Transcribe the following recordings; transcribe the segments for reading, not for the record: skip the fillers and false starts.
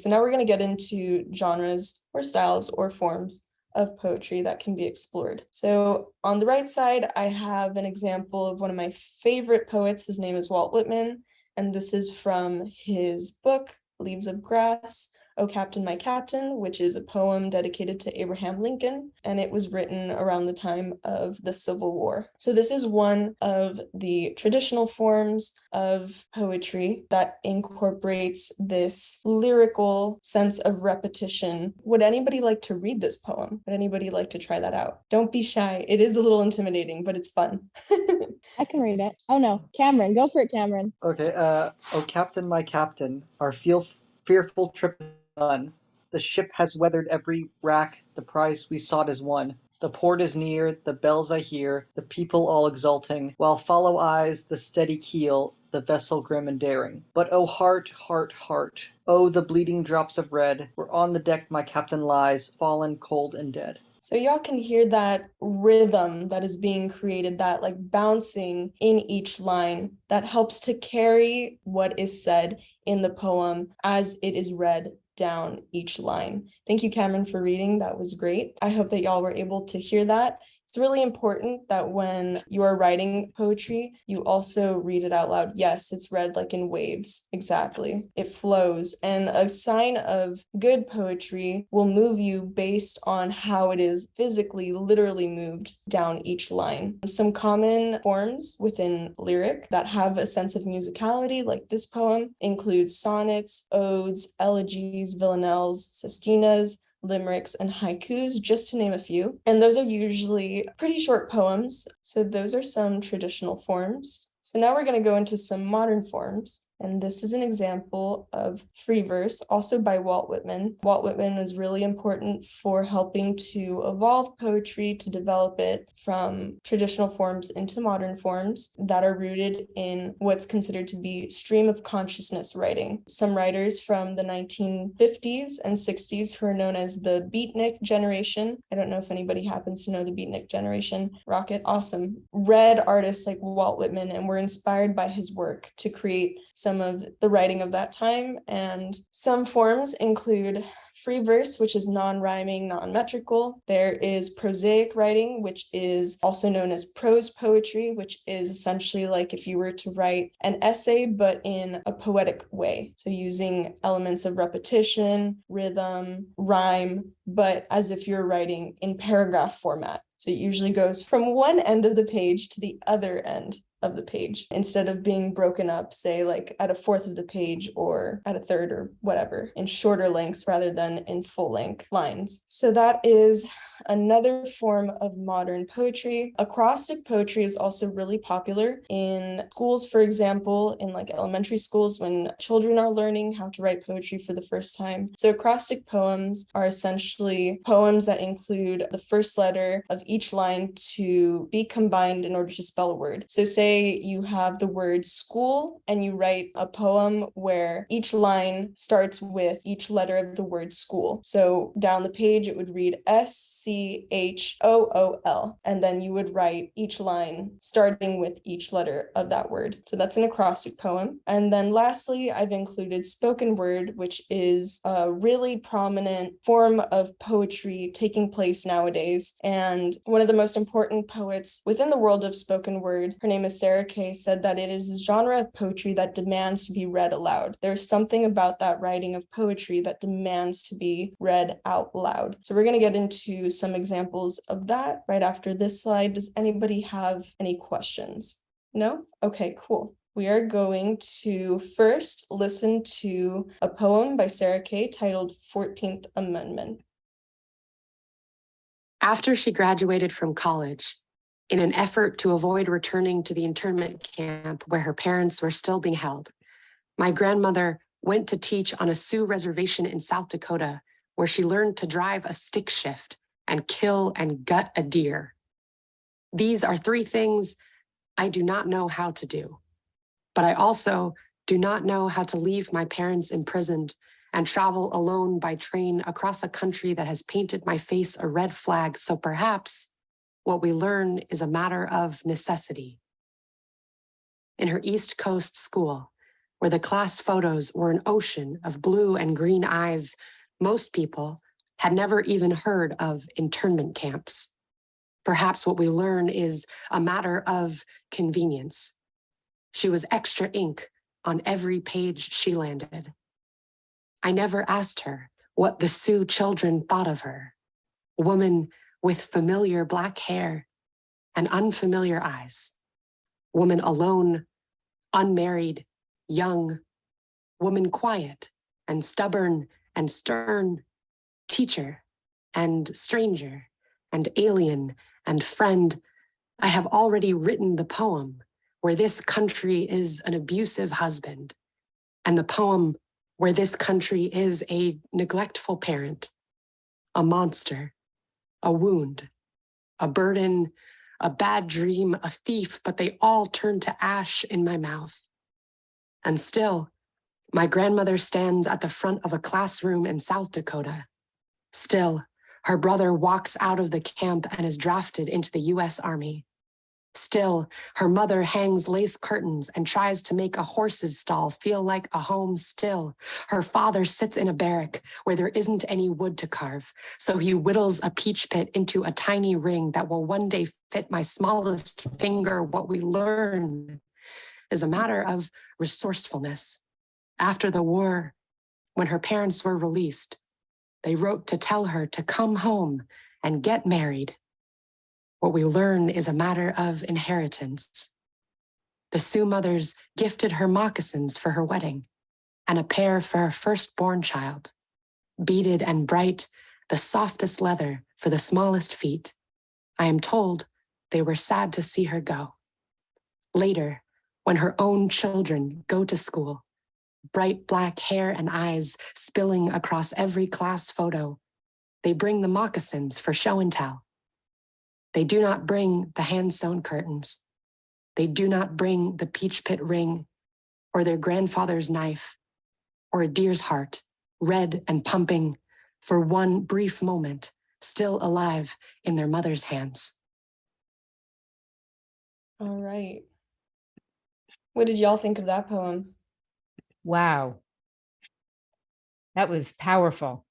So now we're going to get into genres or styles or forms of poetry that can be explored. So on the right side, I have an example of one of my favorite poets. His name is Walt Whitman, and this is from his book, Leaves of Grass, O Captain, My Captain, which is a poem dedicated to Abraham Lincoln, and it was written around the time of the Civil War. So this is one of the traditional forms of poetry that incorporates this lyrical sense of repetition. Would anybody like to read this poem? Would anybody like to try that out? Don't be shy. It is a little intimidating, but it's fun. I can read it. Oh no, Cameron, go for it, Cameron. Okay, O Captain, my Captain, our fearful trip is done. The ship has weathered every rack, the prize we sought is won. The port is near, the bells I hear, the people all exulting, while follow eyes the steady keel, the vessel grim and daring. But oh heart, heart, heart, oh the bleeding drops of red, where on the deck my captain lies, fallen cold and dead. So y'all can hear that rhythm that is being created, that like bouncing in each line that helps to carry what is said in the poem as it is read down each line. Thank you, Cameron, for reading. That was great. I hope that y'all were able to hear that. It's really important that when you are writing poetry, you also read it out loud. Yes, it's read like in waves. Exactly. It flows. And a sign of good poetry will move you based on how it is physically, literally moved down each line. Some common forms within lyric that have a sense of musicality, like this poem, include sonnets, odes, elegies, villanelles, sestinas, limericks, and haikus, just to name a few. And those are usually pretty short poems. So those are some traditional forms. So now we're going to go into some modern forms. And this is an example of free verse, also by Walt Whitman. Walt Whitman was really important for helping to evolve poetry, to develop it from traditional forms into modern forms that are rooted in what's considered to be stream of consciousness writing. Some writers from the 1950s and 60s who are known as the beatnik generation. I don't know if anybody happens to know the beatnik generation. Rocket, awesome. Read artists like Walt Whitman and were inspired by his work to create some of the writing of that time. And some forms include free verse, which is non-rhyming, non-metrical. There is prosaic writing, which is also known as prose poetry, which is essentially like if you were to write an essay, but in a poetic way. So using elements of repetition, rhythm, rhyme, but as if you're writing in paragraph format. So it usually goes from one end of the page to the other end of the page instead of being broken up, say like at a fourth of the page or at a third or whatever, in shorter lengths rather than in full length lines. So that is another form of modern poetry. Acrostic poetry is also really popular in schools, for example, in like elementary schools when children are learning how to write poetry for the first time. So acrostic poems are essentially poems that include the first letter of each line to be combined in order to spell a word. So say you have the word school and you write a poem where each line starts with each letter of the word school. So down the page, it would read SCHOOL, and then you would write each line starting with each letter of that word. So that's an acrostic poem. And then lastly, I've included spoken word, which is a really prominent form of poetry taking place nowadays. And one of the most important poets within the world of spoken word, her name is Sarah Kay, said that it is a genre of poetry that demands to be read aloud. There's something about that writing of poetry that demands to be read out loud. So we're going to get into some examples of that right after this slide. Does anybody have any questions? No? Okay, cool. We are going to first listen to a poem by Sarah Kay titled 14th Amendment. After she graduated from college, in an effort to avoid returning to the internment camp where her parents were still being held, my grandmother went to teach on a Sioux reservation in South Dakota, where she learned to drive a stick shift and kill and gut a deer. These are three things I do not know how to do, but I also do not know how to leave my parents imprisoned and travel alone by train across a country that has painted my face a red flag, so perhaps what we learn is a matter of necessity. In her East Coast school, where the class photos were an ocean of blue and green eyes. Most people had never even heard of internment camps. Perhaps what we learn is a matter of convenience. She was extra ink on every page she landed. I never asked her what the Sioux children thought of her, a woman with familiar black hair and unfamiliar eyes, woman alone, unmarried, young, woman quiet and stubborn and stern, teacher and stranger and alien and friend. I have already written the poem where this country is an abusive husband, and the poem where this country is a neglectful parent, a monster, a wound, a burden, a bad dream, a thief, but they all turn to ash in my mouth. And still, my grandmother stands at the front of a classroom in South Dakota. Still, her brother walks out of the camp and is drafted into the US Army. Still, her mother hangs lace curtains and tries to make a horse's stall feel like a home. Still, her father sits in a barrack where there isn't any wood to carve, so he whittles a peach pit into a tiny ring that will one day fit my smallest finger. What we learn is a matter of resourcefulness. After the war, when her parents were released, they wrote to tell her to come home and get married. What we learn is a matter of inheritance. The Sioux mothers gifted her moccasins for her wedding and a pair for her firstborn child, beaded and bright, the softest leather for the smallest feet. I am told they were sad to see her go. Later, when her own children go to school, bright black hair and eyes spilling across every class photo, they bring the moccasins for show and tell. They do not bring the hand-sewn curtains. They do not bring the peach pit ring or their grandfather's knife or a deer's heart, red and pumping for one brief moment, still alive in their mother's hands. All right. What did y'all think of that poem? Wow. That was powerful.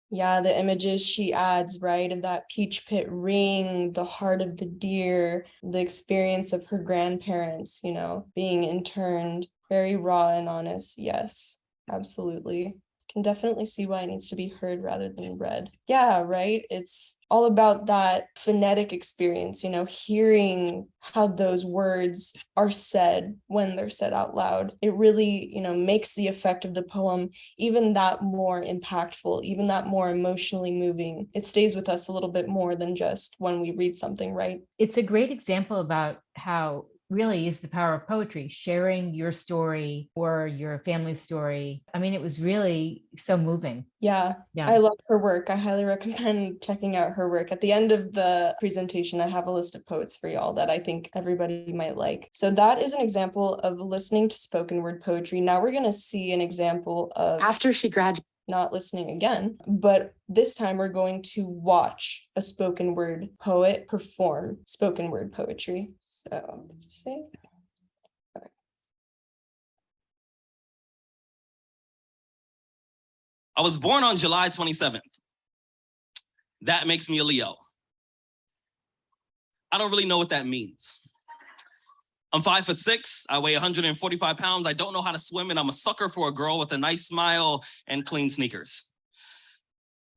Yeah, the images she adds, right, of that peach pit ring, the heart of the deer, the experience of her grandparents, being interned, very raw and honest. Yes, absolutely. Can definitely see why it needs to be heard rather than read. Yeah, right. It's all about that phonetic experience, hearing how those words are said when they're said out loud. It really, makes the effect of the poem even that more impactful, even that more emotionally moving. It stays with us a little bit more than just when we read something, right? It's a great example about how really is the power of poetry, sharing your story or your family's story. I mean, it was really so moving. Yeah, I love her work. I highly recommend checking out her work. At the end of the presentation, I have a list of poets for y'all that I think everybody might like. So that is an example of listening to spoken word poetry. Now we're going to see an example of After she graduated, not listening again, but this time we're going to watch a spoken word poet perform spoken word poetry. So let's see. Okay. I was born on July 27th. That makes me a Leo. I don't really know what that means. I'm 5'6", I weigh 145 pounds. I don't know how to swim, and I'm a sucker for a girl with a nice smile and clean sneakers.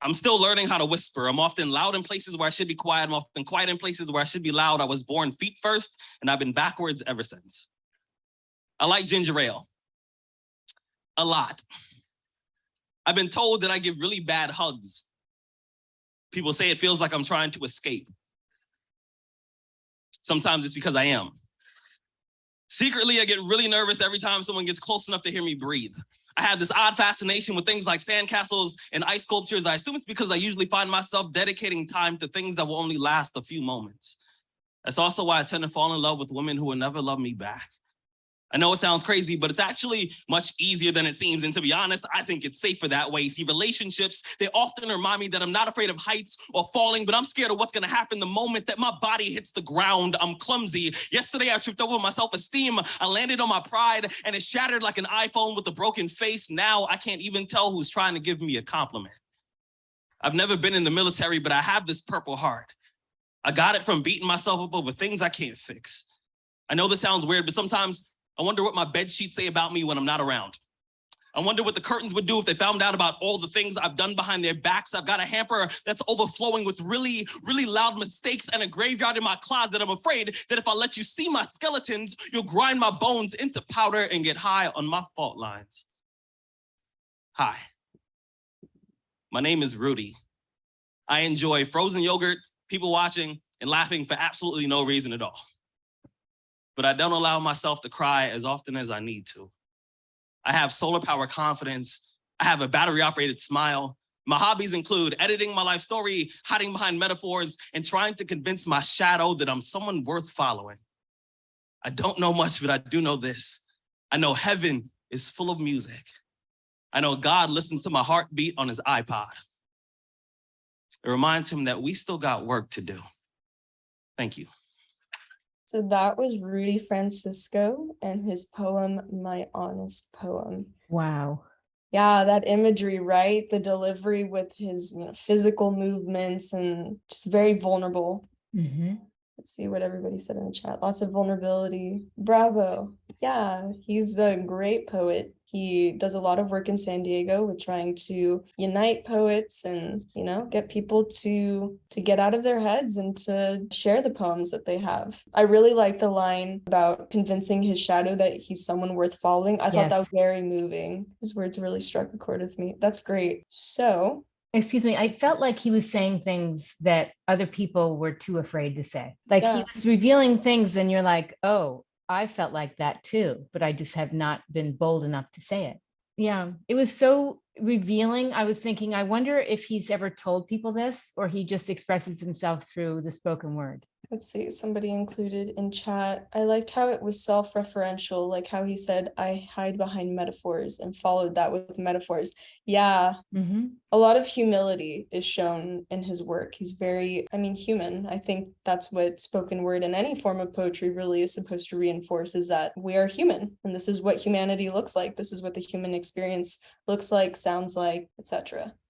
I'm still learning how to whisper. I'm often loud in places where I should be quiet. I'm often quiet in places where I should be loud. I was born feet first, and I've been backwards ever since. I like ginger ale. A lot. I've been told that I give really bad hugs. People say it feels like I'm trying to escape. Sometimes it's because I am. Secretly, I get really nervous every time someone gets close enough to hear me breathe. I have this odd fascination with things like sandcastles and ice sculptures. I assume it's because I usually find myself dedicating time to things that will only last a few moments. That's also why I tend to fall in love with women who will never love me back. I know it sounds crazy, but it's actually much easier than it seems. And to be honest, I think it's safer that way. See, relationships, they often remind me that I'm not afraid of heights or falling, but I'm scared of what's going to happen the moment that my body hits the ground. I'm clumsy. Yesterday, I tripped over my self-esteem. I landed on my pride and it shattered like an iPhone with a broken face. Now I can't even tell who's trying to give me a compliment. I've never been in the military, but I have this Purple Heart. I got it from beating myself up over things I can't fix. I know this sounds weird, but sometimes I wonder what my bed sheets say about me when I'm not around. I wonder what the curtains would do if they found out about all the things I've done behind their backs. I've got a hamper that's overflowing with really, really loud mistakes and a graveyard in my closet. I'm afraid that if I let you see my skeletons, you'll grind my bones into powder and get high on my fault lines. Hi, my name is Rudy. I enjoy frozen yogurt, people watching, and laughing for absolutely no reason at all. But I don't allow myself to cry as often as I need to. I have solar power confidence. I have a battery operated smile. My hobbies include editing my life story, hiding behind metaphors, and trying to convince my shadow that I'm someone worth following. I don't know much, but I do know this. I know heaven is full of music. I know God listens to my heartbeat on his iPod. It reminds him that we still got work to do. Thank you. So that was Rudy Francisco and his poem, My Honest Poem. Wow. Yeah, that imagery, right? The delivery with his physical movements and just very vulnerable. Mm-hmm. Let's see what everybody said in the chat. Lots of vulnerability. Bravo. Yeah, he's a great poet. He does a lot of work in San Diego with trying to unite poets and, get people to get out of their heads and to share the poems that they have. I really like the line about convincing his shadow that he's someone worth following. I thought that was very moving. His words really struck a chord with me. That's great. So, excuse me, I felt like he was saying things that other people were too afraid to say. Like he was revealing things and you're like, oh, I felt like that too, but I just have not been bold enough to say it. Yeah, it was so revealing. I was thinking, I wonder if he's ever told people this or he just expresses himself through the spoken word. Let's see, somebody included in chat. I liked how it was self-referential, like how he said, I hide behind metaphors and followed that with metaphors. Yeah, a lot of humility is shown in his work. He's very, human. I think that's what spoken word in any form of poetry really is supposed to reinforce, is that we are human and this is what humanity looks like. This is what the human experience looks like, sounds like, etc.